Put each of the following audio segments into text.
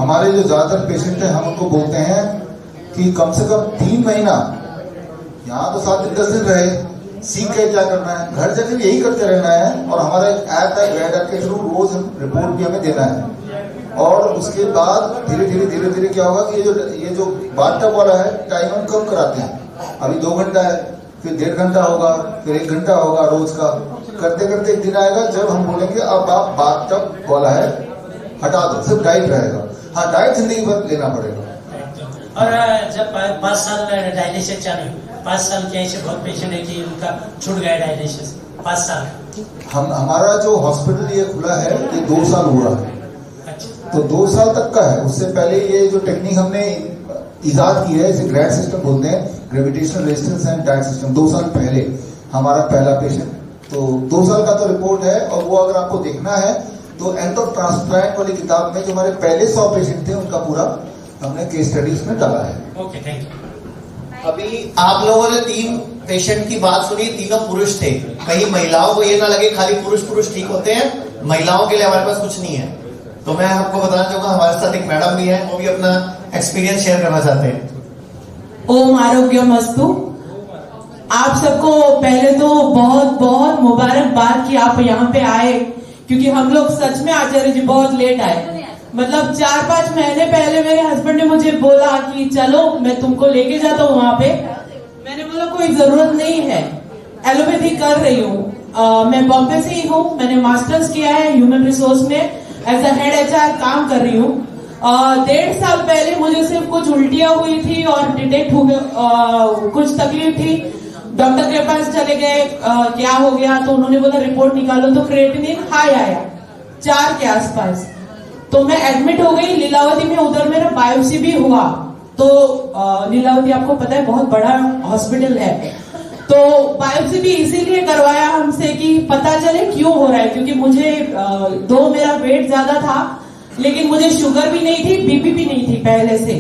हमारे जो ज्यादातर पेशेंट हैं हम उनको बोलते हैं कि कम से कम 3 महीना यहाँ तो 7 दिन 10 दिन रहे, सीख के क्या करना है, घर जाके भी यही करते रहना है। और हमारा एक ऐप है ग्रैड ऐप के थ्रू रोज रिपोर्ट भी हमें देना है। और उसके बाद धीरे धीरे क्या होगा कि ये जो बाथटब वाला है टाइम हम कम कराते हैं। अभी 2 घंटा है, फिर 1.5 घंटा होगा, फिर 1 घंटा होगा रोज का। करते करते एक दिन आएगा जब हम बोलेंगे अब आप बाथटब वाला है हटा दो, सिर्फ डाइट रहेगा। हाँ, डाइट जिंदगी भर लेना पड़ेगा। और जब 5 साल डायलिसिस चालू, 5 साल के ऐसे बहुत पेशेंट है कि उनका छूट गया डायलिसिस 5 साल। हमारा जो हॉस्पिटल ये खुला है ये 2 साल हुआ है। अच्छा। तो 2 साल तक का है। उससे पहले ये जो टेक्निक हमने इजाद की है इसे ग्रैड सिस्टम बोलते हैं, gravitational resistance and diet system. 2 साल पहले हमारा पहला पेशेंट, तो 2 साल का तो रिपोर्ट है। और वो अगर आपको देखना है तो एंड ऑफ ट्रांसप्लांट वाली किताब में जो हमारे पहले 100 पेशेंट थे उनका पूरा हमने केस स्टडीज में डाला है। Okay, thank you. अभी आप लोगों ने 3 पेशेंट की बात सुनी, तीनों पुरुष थे। कहीं महिलाओं को ये ना लगे खाली पुरुष ठीक होते हैं, महिलाओं के लिए हमारे पास कुछ नहीं है। तो मैं आपको बताना चाहूंगा हमारे साथ एक मैडम भी है, वो भी अपना एक्सपीरियंस शेयर करना चाहते हैं। ओम आरोग्यमस्तु। आप सबको पहले तो बहुत बहुत मुबारकबाद कि आप यहाँ पे आए, क्योंकि हम लोग सच में आचार्य जी बहुत लेट आए। मतलब 4-5 महीने पहले मेरे हस्बैंड ने मुझे बोला कि चलो मैं तुमको लेके जाता हूँ वहां पे। मैंने बोला कोई जरूरत नहीं है, एलोपैथी कर रही हूँ। मैं बॉम्बे से ही हूँ, मैंने मास्टर्स किया है ह्यूमन रिसोर्स में, एज अ हेड HR काम कर रही हूँ। 1.5 साल पहले मुझे सिर्फ कुछ उल्टियां हुई थी और डिटेक्ट हो गया, कुछ तकलीफ थी। डॉक्टर के पास चले गए, क्या हो गया, तो उन्होंने बोला रिपोर्ट निकालो, तो क्रिएटिनिन हाई आया 4 के आसपास। तो मैं एडमिट हो गई लीलावती में, उधर मेरा बायोप्सी भी हुआ। तो लीलावती आपको पता है बहुत बड़ा हॉस्पिटल है, तो बायोप्सी भी इसीलिए करवाया हमसे कि पता चले क्यों हो रहा है। क्योंकि मुझे मेरा वेट ज्यादा था, लेकिन मुझे शुगर भी नहीं थी, BP भी नहीं थी पहले से।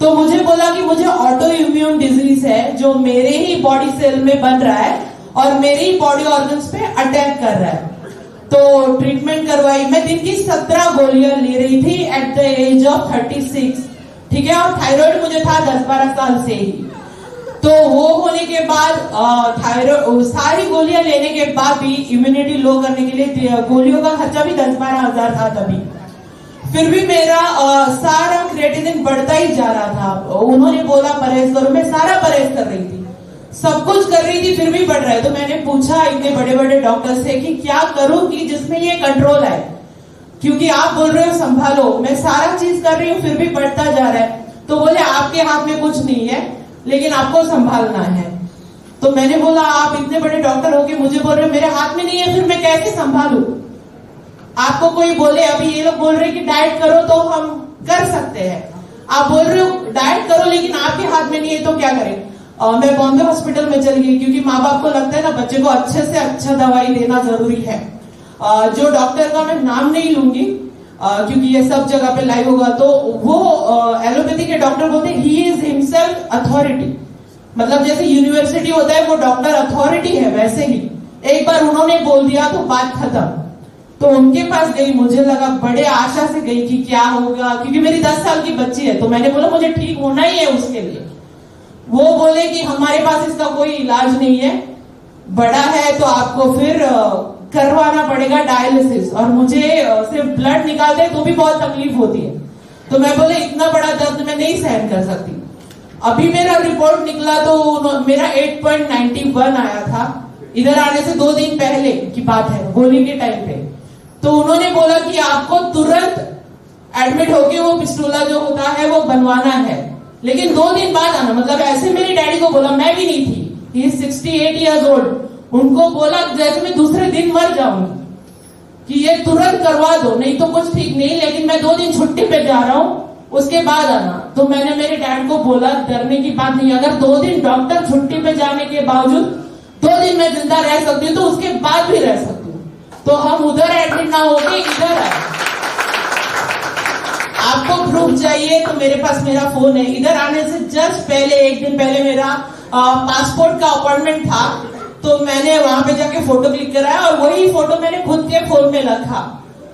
तो मुझे बोला कि मुझे ऑटो इम्यून डिजीज है जो मेरे ही बॉडी सेल में बन रहा है और मेरे ही बॉडी ऑर्गन्स पे अटैक कर रहा है। तो ट्रीटमेंट करवाई। मैं दिन की 17 गोलियां ले रही थी एट द एज ऑफ 36, ठीक है। और थायराइड मुझे था 10-12 साल से ही। तो वो होने के बाद थायराइड सारी गोलियां लेने के बाद भी इम्यूनिटी लो करने के लिए गोलियों का खर्चा भी 10-12 हजार था तभी। फिर भी मेरा सारा क्रिएटिनिन बढ़ता ही जा रहा था। उन्होंने बोला परहेज करो, मैं सारा परहेज कर रही थी, सब कुछ कर रही थी, फिर भी बढ़ रहा है। तो मैंने पूछा इतने बड़े बड़े डॉक्टर से कि क्या करूं कि जिसमें ये कंट्रोल है, क्योंकि आप बोल रहे हो संभालो, मैं सारा चीज कर रही हूँ फिर भी बढ़ता जा रहा है। तो बोले आपके हाथ में कुछ नहीं है, लेकिन आपको संभालना है। तो मैंने बोला आप इतने बड़े डॉक्टर हो के मुझे बोल रहे हो मेरे हाथ में नहीं है, फिर मैं कैसे संभालू। आपको कोई बोले, अभी ये लोग बोल रहे हैं कि डाइट करो तो हम कर सकते हैं, आप बोल रहे हो डाइट करो लेकिन आपके हाथ में नहीं है तो क्या करें। मैं बॉम्बे हॉस्पिटल में चली गई, क्योंकि माँ बाप को लगता है ना बच्चे को अच्छे से अच्छा दवाई देना जरूरी है। जो डॉक्टर का मैं नाम नहीं लूंगी क्योंकि ये सब जगह पे लाइव होगा, तो वो एलोपैथी के डॉक्टर बोलते हैं ही इज हिमसेल्फ अथॉरिटी। मतलब जैसे यूनिवर्सिटी होता है वो डॉक्टर अथॉरिटी है, वैसे ही एक बार उन्होंने बोल दिया तो बात खत्म। तो उनके पास गई, मुझे लगा बड़े आशा से गई कि क्या होगा, क्योंकि मेरी 10 साल की बच्ची है। तो मैंने बोला मुझे ठीक होना ही है उसके लिए। वो बोले कि हमारे पास इसका कोई इलाज नहीं है, बड़ा है तो आपको फिर करवाना पड़ेगा डायलिसिस, और मुझे सिर्फ ब्लड निकालते तो भी बहुत तकलीफ होती है। तो मैं बोले इतना बड़ा दर्द मैं नहीं सहन कर सकती। अभी मेरा रिपोर्ट निकला तो मेरा 8.91 आया था, इधर आने से 2 दिन पहले की बात है, गोली के टाइम पे। तो उन्होंने बोला कि आपको तुरंत एडमिट होके वो पिस्टोला जो होता है वो बनवाना है, लेकिन 2 दिन बाद आना। मतलब ऐसे मेरी डैडी को बोला, मैं भी नहीं थी, ही इज 68 ईयर्स ओल्ड। उनको बोला जैसे मैं दूसरे दिन मर जाऊंगी कि ये तुरंत करवा दो, नहीं तो कुछ ठीक नहीं, लेकिन मैं 2 दिन छुट्टी पे जा रहा हूँ, उसके बाद आना। तो मैंने मेरे डैड को बोला डरने की बात नहीं, अगर 2 दिन डॉक्टर छुट्टी पे जाने के बावजूद 2 दिन मैं जिंदा रह सकती हूँ तो उसके बाद भी रह सकती हूँ। तो हम उधर एडमिट ना होके इधर आए। आपको प्रूफ चाहिए तो मेरे पास मेरा फोन है। इधर आने से जस्ट पहले 1 दिन पहले मेरा पासपोर्ट का अपॉइंटमेंट था, तो मैंने वहां पे जाके फोटो क्लिक कराया और वही फोटो मैंने खुद के फोन में रखा।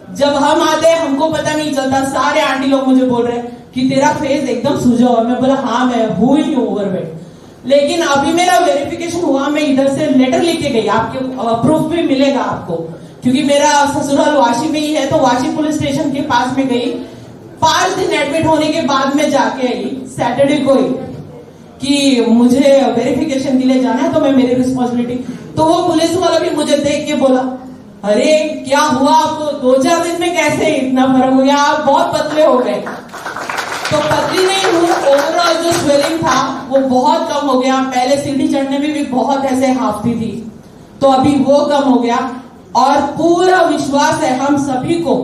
जब हम आते हैं हमको पता नहीं चलता, सारे आंटी लोग मुझे बोल रहे हैं कि तेरा फेस एकदम सूजा हुआ। मैं बोला हाँ मैं हुई हूँ ओवरवेट, लेकिन अभी मेरा वेरिफिकेशन हुआ, मैं इधर से लेटर लिख के गई, आपके प्रूफ भी मिलेगा आपको, क्योंकि मेरा ससुराल वाशी में ही है, तो वाशी पुलिस स्टेशन के पास में गई। 5 दिन एडमिट होने के बाद में जाके आई सैटरडे को ही कि मुझे वेरिफिकेशन के लिए जाना है, तो मैं मेरी रिस्पॉन्सिबिलिटी। तो वो पुलिस वाला भी मुझे देख के बोला अरे क्या हुआ आपको, 2-4 दिन में कैसे इतना फर्क हो गया, आप बहुत पतले हो गए। तो पतली नहीं हूँ, ओवरऑल जो स्वेलिंग था वो बहुत कम हो गया। पहले सीढ़ी चढ़ने में भी बहुत ऐसे हाफती थी, तो अभी वो कम हो गया। और पूरा विश्वास है हम सभी को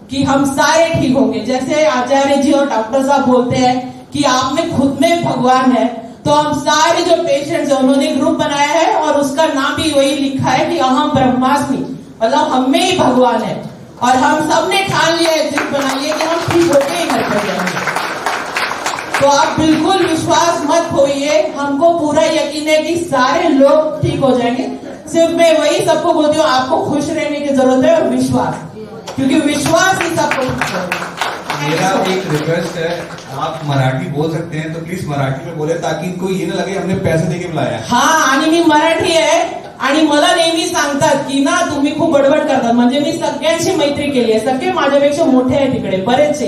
कि हम सारे ठीक होंगे। जैसे आचार्य जी और डॉक्टर साहब बोलते हैं कि आप में खुद में भगवान है, तो हम सारे जो पेशेंट्स हैं उन्होंने ग्रुप बनाया है और उसका नाम भी वही लिखा है कि अहम ब्रह्मास्मि, मतलब हम में ही भगवान है। और हम सब ने ठान लिया है, जिद बनाइए कि हम ठीक होके ही घर पर जाएंगे। तो आप बिल्कुल विश्वास मत खोइए, हमको पूरा यकीन है कि सारे लोग ठीक हो जाएंगे। सिर्फ मैं वही सबको बोलती हूँ, आपको खुश रहने की जरूरत है और विश्वास, क्योंकि विश्वास ही सबको खुश करेगा। मेरा एक रिक्वेस्ट है, आप मराठी बोल सकते हैं तो प्लीज मराठी में बोले, ताकि इनको ये ना लगे हमने पैसे देके बुलाया। हाँ, आणि मी मराठी आहे आणि मला नेहमी सांगतात की ना तुम्ही खूप बडबड करतात, म्हणजे मी सगळ्यांशी मैत्री केली आहे, सगळे माझ्यापेक्षा मोठे आहे तिकडे बरेचसे।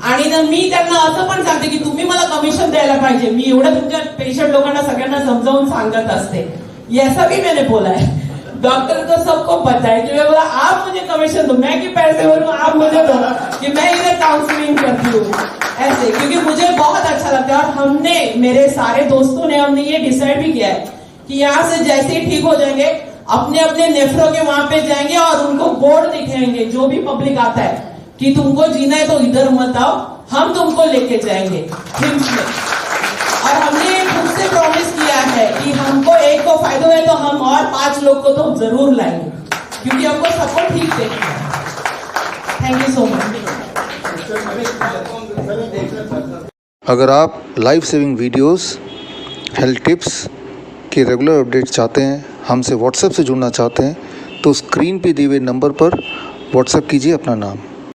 आणि ना मी त्यांना असं पण सांगते की तुम्ही मला कमिशन द्यायला पाहिजे, मी एवढं तुमच्या पेशंट लोकांना सगळ्यांना समजावून सांगत असते। ऐसा भी मैंने बोला है, डॉक्टर को सबको पता है कि मैं बोला आप मुझे कमीशन दो, मैं कि पैसे भरूं आप मुझे दो, कि मैं इधर काउंसलिंग करती हूँ ऐसे, क्योंकि मुझे बहुत अच्छा लगता है। और हमने, मेरे सारे दोस्तों ने, हमने ये डिसाइड भी किया है कि यहाँ से जैसे ही ठीक हो जाएंगे अपने अपने नेफ्रो के वहां पे जाएंगे और उनको बोर्ड दिखाएंगे, जो भी पब्लिक आता है कि तुमको जीना है तो इधर मत आओ, हम तुमको लेके जाएंगे हिम्स में। और हमने खुद से प्रॉमिस किया है कि हमको एक को फायदा है तो हम और 5 लोग को तो जरूर लाएंगे, क्योंकि हमको सबको ठीक देखना है। Thank you so much. अगर आप life saving videos, health tips के रेगुलर अपडेट चाहते हैं, हमसे व्हाट्सएप से जुड़ना चाहते हैं, तो स्क्रीन पे दिए हुए नंबर पर व्हाट्सएप कीजिए अपना नाम।